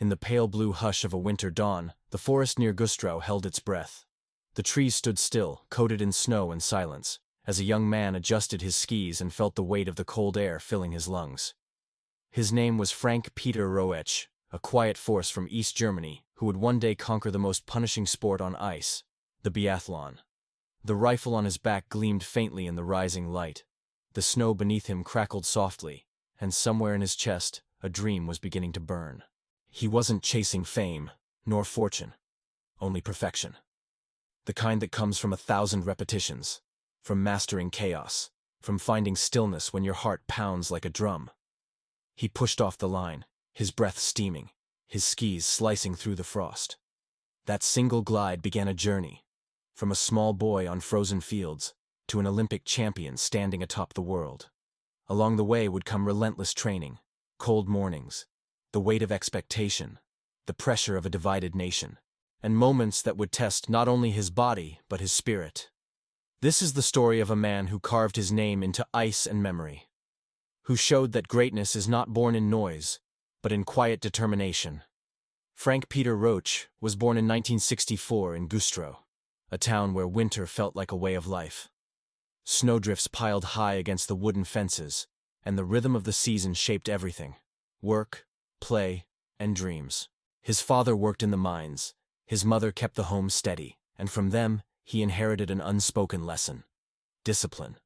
In the pale blue hush of a winter dawn, the forest near Güstrow held its breath. The trees stood still, coated in snow and silence, as a young man adjusted his skis and felt the weight of the cold air filling his lungs. His name was Frank-Peter Roetsch, a quiet force from East Germany who would one day conquer the most punishing sport on ice, the biathlon. The rifle on his back gleamed faintly in the rising light. The snow beneath him crackled softly, and somewhere in his chest, a dream was beginning to burn. He wasn't chasing fame, nor fortune, only perfection. The kind that comes from 1,000 repetitions, from mastering chaos, from finding stillness when your heart pounds like a drum. He pushed off the line, his breath steaming, his skis slicing through the frost. That single glide began a journey, from a small boy on frozen fields to an Olympic champion standing atop the world. Along the way would come relentless training, cold mornings, the weight of expectation, the pressure of a divided nation, and moments that would test not only his body but his spirit. This is the story of a man who carved his name into ice and memory, who showed that greatness is not born in noise, but in quiet determination. Frank-Peter Roetsch was born in 1964 in Güstrow, a town where winter felt like a way of life. Snowdrifts piled high against the wooden fences, and the rhythm of the season shaped everything: work, play, and dreams. His father worked in the mines, his mother kept the home steady, and from them he inherited an unspoken lesson: discipline.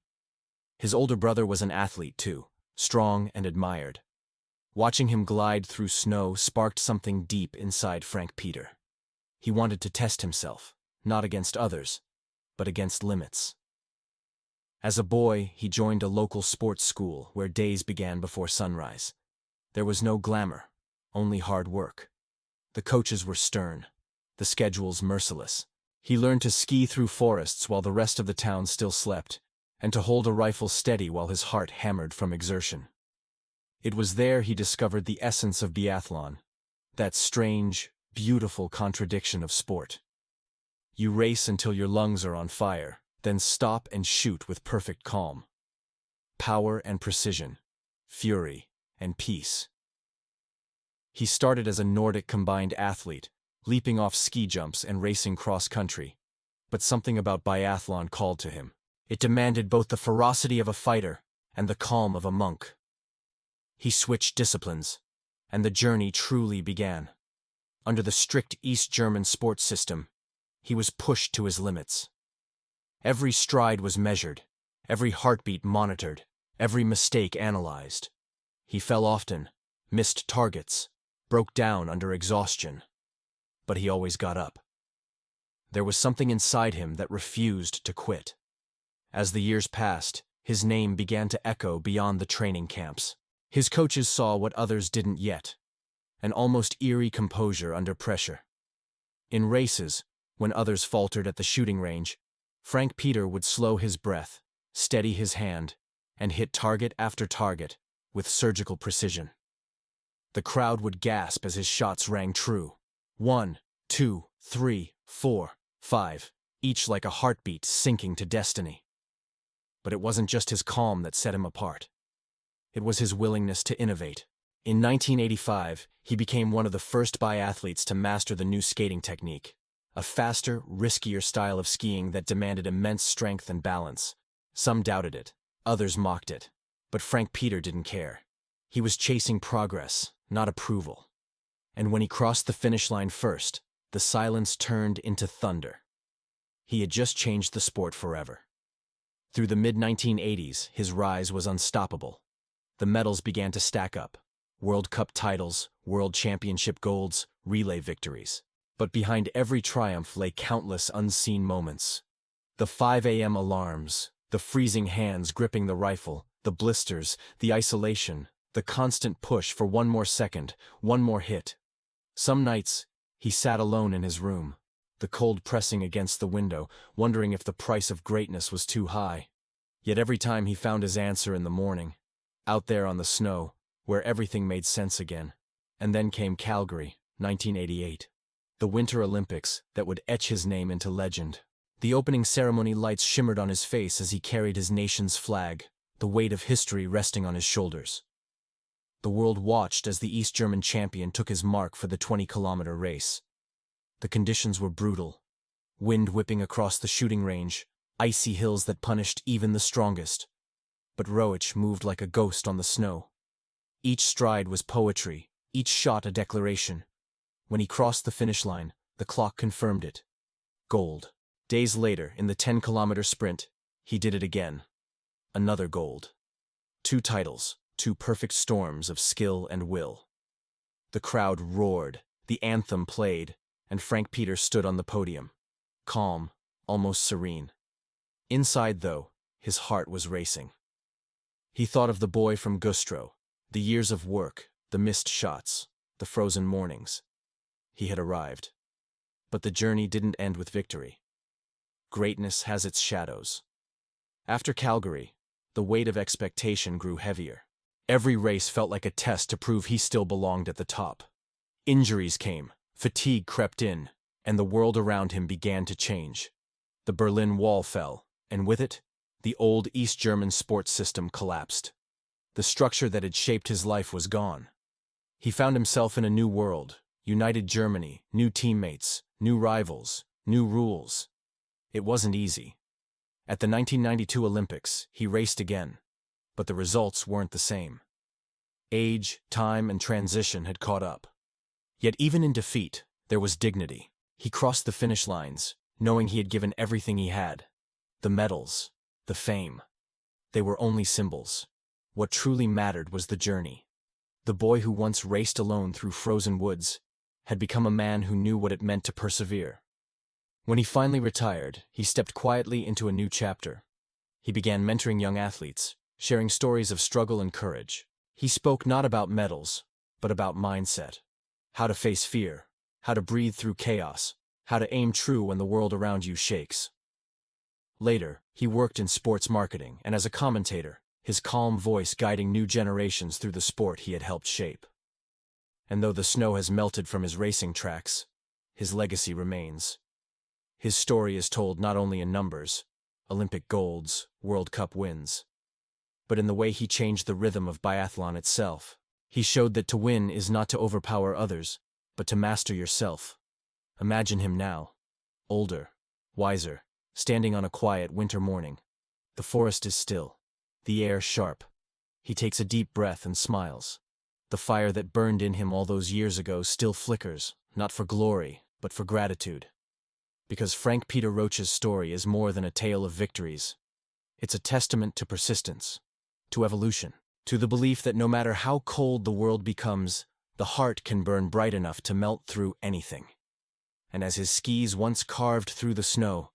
His older brother was an athlete too, strong and admired. Watching him glide through snow sparked something deep inside Frank-Peter. He wanted to test himself, not against others, but against limits. As a boy, he joined a local sports school where days began before sunrise. There was no glamour, only hard work. The coaches were stern, the schedules merciless. He learned to ski through forests while the rest of the town still slept, and to hold a rifle steady while his heart hammered from exertion. It was there he discovered the essence of biathlon, that strange, beautiful contradiction of sport. You race until your lungs are on fire, then stop and shoot with perfect calm. Power and precision, fury and peace. He started as a Nordic combined athlete, leaping off ski jumps and racing cross-country. But something about biathlon called to him. It demanded both the ferocity of a fighter and the calm of a monk. He switched disciplines, and the journey truly began. Under the strict East German sports system, he was pushed to his limits. Every stride was measured, every heartbeat monitored, every mistake analyzed. He fell often, missed targets, broke down under exhaustion. But he always got up. There was something inside him that refused to quit. As the years passed, his name began to echo beyond the training camps. His coaches saw what others didn't yet: an almost eerie composure under pressure. In races, when others faltered at the shooting range, Frank-Peter would slow his breath, steady his hand, and hit target after target with surgical precision. The crowd would gasp as his shots rang true. 1, 2, 3, 4, 5, each like a heartbeat sinking to destiny. But it wasn't just his calm that set him apart. It was his willingness to innovate. In 1985, he became one of the first biathletes to master the new skating technique, a faster, riskier style of skiing that demanded immense strength and balance. Some doubted it, others mocked it, but Frank-Peter didn't care. He was chasing progress, not approval. And when he crossed the finish line first, the silence turned into thunder. He had just changed the sport forever. Through the mid-1980s, his rise was unstoppable. The medals began to stack up: World Cup titles, World Championship golds, relay victories. But behind every triumph lay countless unseen moments. The 5 a.m. alarms, the freezing hands gripping the rifle, the blisters, the isolation, the constant push for one more second, one more hit. Some nights, he sat alone in his room, the cold pressing against the window, wondering if the price of greatness was too high. Yet every time he found his answer in the morning, out there on the snow, where everything made sense again. And then came Calgary, 1988. The Winter Olympics that would etch his name into legend. The opening ceremony lights shimmered on his face as he carried his nation's flag, the weight of history resting on his shoulders. The world watched as the East German champion took his mark for the 20-kilometer race. The conditions were brutal. Wind whipping across the shooting range, icy hills that punished even the strongest. But Roetsch moved like a ghost on the snow. Each stride was poetry, each shot a declaration. When he crossed the finish line, the clock confirmed it. Gold. Days later, in the 10-kilometer sprint, he did it again. Another gold. 2 titles, 2 perfect storms of skill and will. The crowd roared, the anthem played, and Frank-Peter stood on the podium. Calm, almost serene. Inside, though, his heart was racing. He thought of the boy from Güstrow, the years of work, the missed shots, the frozen mornings. He had arrived. But the journey didn't end with victory. Greatness has its shadows. After Calgary, the weight of expectation grew heavier. Every race felt like a test to prove he still belonged at the top. Injuries came, fatigue crept in, and the world around him began to change. The Berlin Wall fell, and with it, the old East German sports system collapsed. The structure that had shaped his life was gone. He found himself in a new world, united Germany, new teammates, new rivals, new rules. It wasn't easy. At the 1992 Olympics, he raced again, but the results weren't the same. Age, time, and transition had caught up. Yet even in defeat, there was dignity. He crossed the finish lines, knowing he had given everything he had. The medals, the fame. They were only symbols. What truly mattered was the journey. The boy who once raced alone through frozen woods had become a man who knew what it meant to persevere. When he finally retired, he stepped quietly into a new chapter. He began mentoring young athletes, sharing stories of struggle and courage. He spoke not about medals, but about mindset. How to face fear, how to breathe through chaos, how to aim true when the world around you shakes. Later, he worked in sports marketing and as a commentator, his calm voice guiding new generations through the sport he had helped shape. And though the snow has melted from his racing tracks, his legacy remains. His story is told not only in numbers, Olympic golds, World Cup wins, but in the way he changed the rhythm of biathlon itself. He showed that to win is not to overpower others, but to master yourself. Imagine him now, older, wiser, standing on a quiet winter morning. The forest is still, the air sharp. He takes a deep breath and smiles. The fire that burned in him all those years ago still flickers, not for glory, but for gratitude. Because Frank-Peter Roetsch's story is more than a tale of victories. It's a testament to persistence, to evolution, to the belief that no matter how cold the world becomes, the heart can burn bright enough to melt through anything. And as his skis once carved through the snow,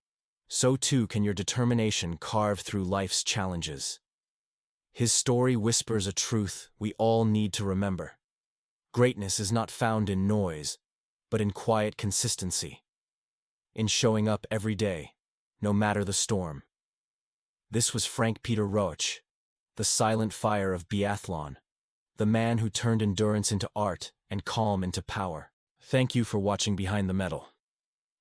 so too can your determination carve through life's challenges. His story whispers a truth we all need to remember. Greatness is not found in noise, but in quiet consistency. In showing up every day, no matter the storm. This was Frank-Peter Roetsch, the silent fire of biathlon, the man who turned endurance into art and calm into power. Thank you for watching Behind the Medal.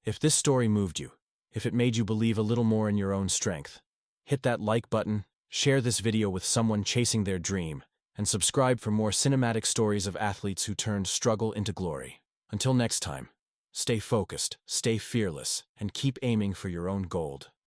If this story moved you, if it made you believe a little more in your own strength, hit that like button, share this video with someone chasing their dream, and subscribe for more cinematic stories of athletes who turned struggle into glory. Until next time, stay focused, stay fearless, and keep aiming for your own gold.